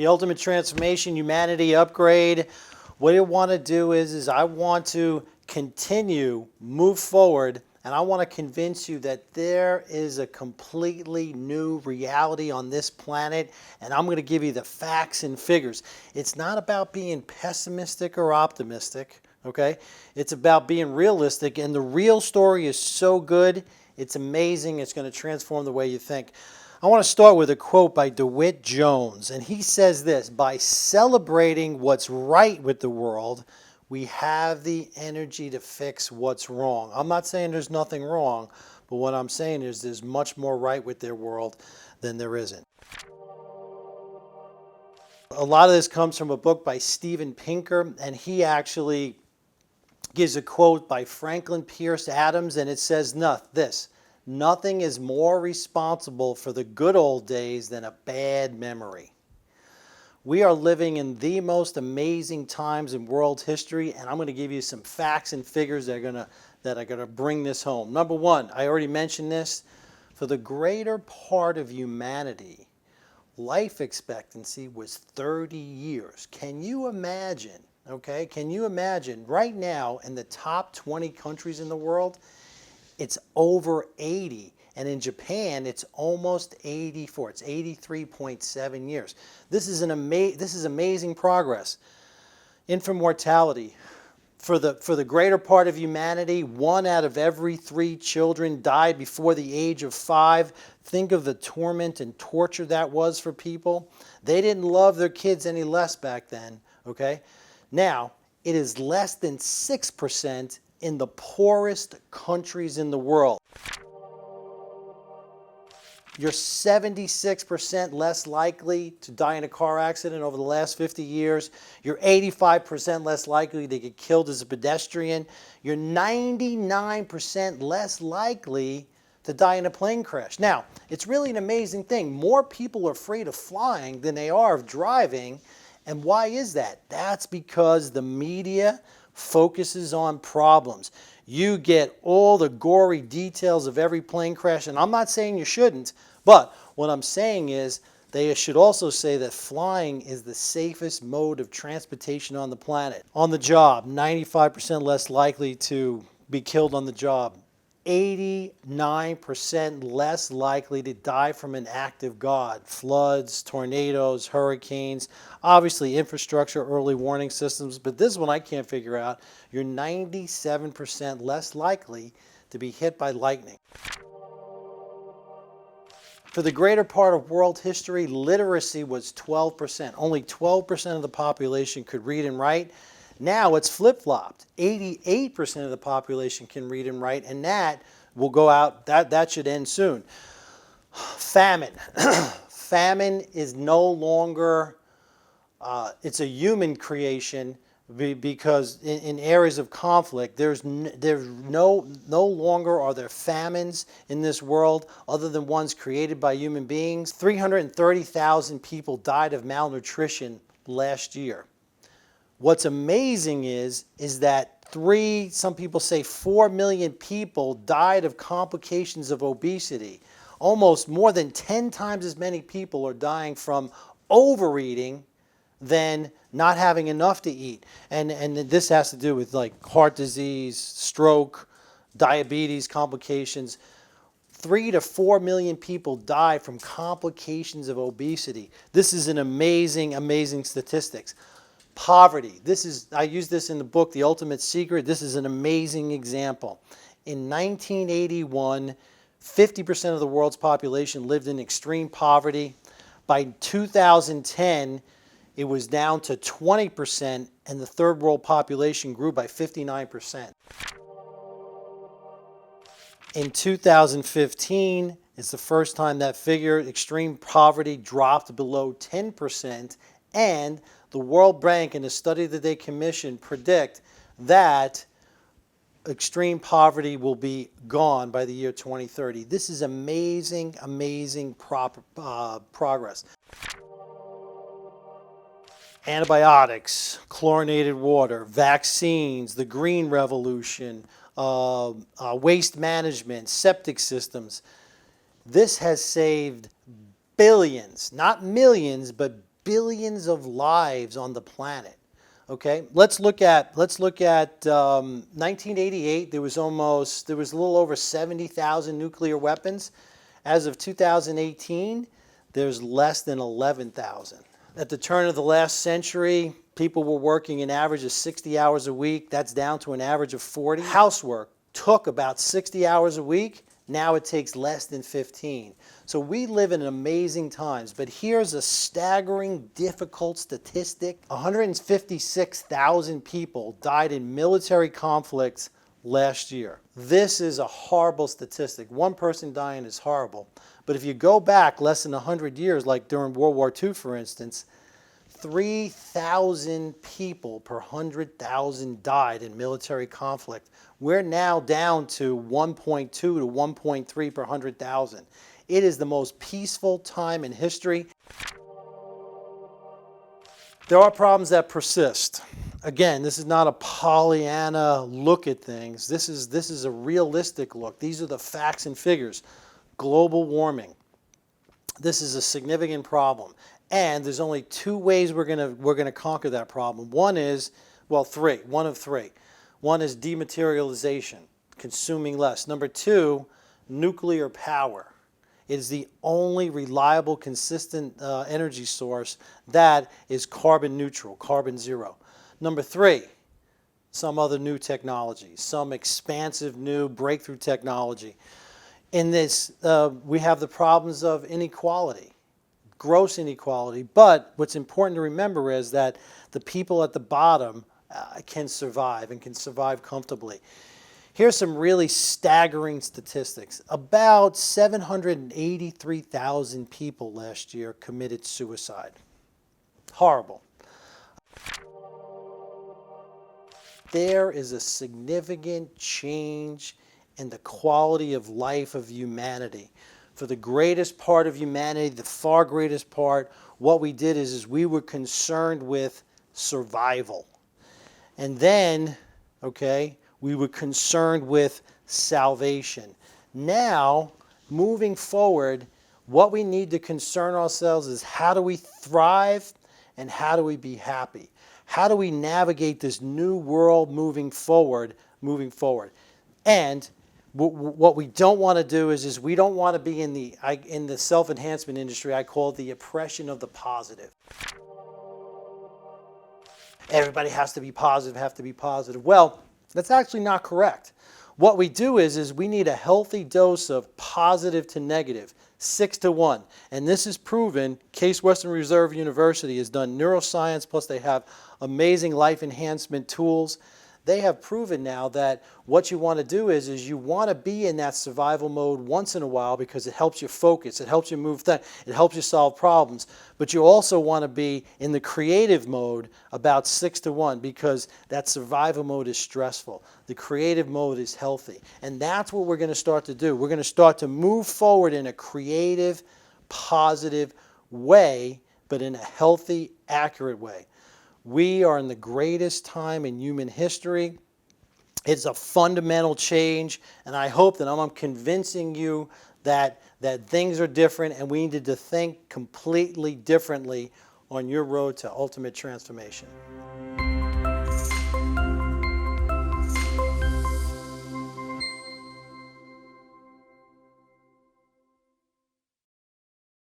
The ultimate transformation, humanity upgrade. What I want to do is I want to continue, move forward, and I want to convince you that there is a completely new reality on this planet, and I'm going to give you the facts and figures. It's not about being pessimistic or optimistic, okay? It's about being realistic, and the real story is so good, it's amazing, it's going to transform the way you think. I want to start with a quote by DeWitt Jones, and he says this: by celebrating what's right with the world, we have the energy to fix what's wrong. I'm not saying there's nothing wrong, but what I'm saying is there's much more right with their world than there isn't. A lot of this comes from a book by Steven Pinker, and he actually gives a quote by Franklin Pierce Adams, and it says this: nothing is more responsible for the good old days than a bad memory. We are living in the most amazing times in world history, and I'm going to give you some facts and figures that are going to bring this home. Number one, I already mentioned this. For the greater part of humanity, life expectancy was 30 years. Can you imagine? Okay, can you imagine right now in the top 20 countries in the world, it's over 80. And in Japan, it's almost 84. It's 83.7 years. This is amazing progress. Infant mortality. For the greater part of humanity, 1 out of every 3 children died before the age of 5. Think of the torment and torture that was for people. They didn't love their kids any less back then, okay? Now, it is less than 6% in the poorest countries in the world. You're 76% less likely to die in a car accident over the last 50 years. You're 85% less likely to get killed as a pedestrian. You're 99% less likely to die in a plane crash. Now, it's really an amazing thing. More people are afraid of flying than they are of driving. And why is that? That's because the media focuses on problems. You get all the gory details of every plane crash, and I'm not saying you shouldn't, but what I'm saying is they should also say that flying is the safest mode of transportation on the planet. On the job, 95% less likely to be killed on the job. 89% less likely to die from an act of God. Floods, tornadoes, hurricanes, obviously infrastructure, early warning systems, but this one I can't figure out. You're 97% less likely to be hit by lightning. For the greater part of world history, literacy was 12%. Only 12% of the population could read and write. Now it's flip-flopped. 88% of the population can read and write, and that will go out, that should end soon. Famine. Famine is no longer, it's a human creation because in areas of conflict, there's no longer are there famines in this world other than ones created by human beings. 330,000 people died of malnutrition last year. What's amazing is that some people say 4 million people died of complications of obesity. Almost more than 10 times as many people are dying from overeating than not having enough to eat. And this has to do with like heart disease, stroke, diabetes complications. 3 to 4 million people die from complications of obesity. This is an amazing, amazing statistics. Poverty. I use this in the book, The Ultimate Secret. This is an amazing example. In 1981, 50% of the world's population lived in extreme poverty. By 2010, it was down to 20%, and the third world population grew by 59%. In 2015, it's the first time that figure, extreme poverty, dropped below 10%, and the World Bank, in a study that they commissioned, predict that extreme poverty will be gone by the year 2030. This is amazing, amazing progress. Antibiotics, chlorinated water, vaccines, the green revolution, waste management, septic systems. This has saved billions, not millions, but billions of lives on the planet. Okay, let's look at 1988. There was a little over 70,000 nuclear weapons. As of 2018, there's less than 11,000. At the turn of the last century, people were working an average of 60 hours a week. That's down to an average of 40. Housework took about 60 hours a week. Now it takes less than 15. So we live in amazing times, but here's a staggering, difficult statistic. 156,000 people died in military conflicts last year. This is a horrible statistic. One person dying is horrible. But if you go back less than 100 years, like during World War II, for instance, 3,000 people per 100,000 died in military conflict. We're now down to 1.2 to 1.3 per 100,000. It is the most peaceful time in history. There are problems that persist. Again, this is not a Pollyanna look at things. This is a realistic look. These are the facts and figures. Global warming. This is a significant problem. And there's only two ways we're gonna conquer that problem. One is, well, one of three. One is dematerialization, consuming less. Number two, nuclear power. It is the only reliable, consistent energy source that is carbon neutral, carbon zero. Number three, some other new technology, some expansive new breakthrough technology. In this, we have the problems of inequality. Gross inequality, but what's important to remember is that the people at the bottom can survive and can survive comfortably. Here's some really staggering statistics. About 783,000 people last year committed suicide. Horrible. There is a significant change in the quality of life of humanity. For the greatest part of humanity, the far greatest part, what we did is we were concerned with survival. And then, okay, we were concerned with salvation. Now, moving forward, what we need to concern ourselves is how do we thrive and how do we be happy? How do we navigate this new world moving forward? And what we don't want to do is we don't want to be in the self-enhancement industry. I call it the oppression of the positive. Everybody has to be positive, Well, that's actually not correct. What we do is we need a healthy dose of positive to negative, 6 to 1. And this is proven. Case Western Reserve University has done neuroscience, plus they have amazing life enhancement tools. They have proven now that what you want to do is you want to be in that survival mode once in a while because it helps you focus, it helps you move things, it helps you solve problems. But you also want to be in the creative mode about 6 to 1 because that survival mode is stressful. The creative mode is healthy. And that's what we're going to start to do. We're going to start to move forward in a creative, positive way, but in a healthy, accurate way. We are in the greatest time in human history. It's a fundamental change, and I hope that I'm convincing you that things are different and we need to think completely differently on your road to ultimate transformation.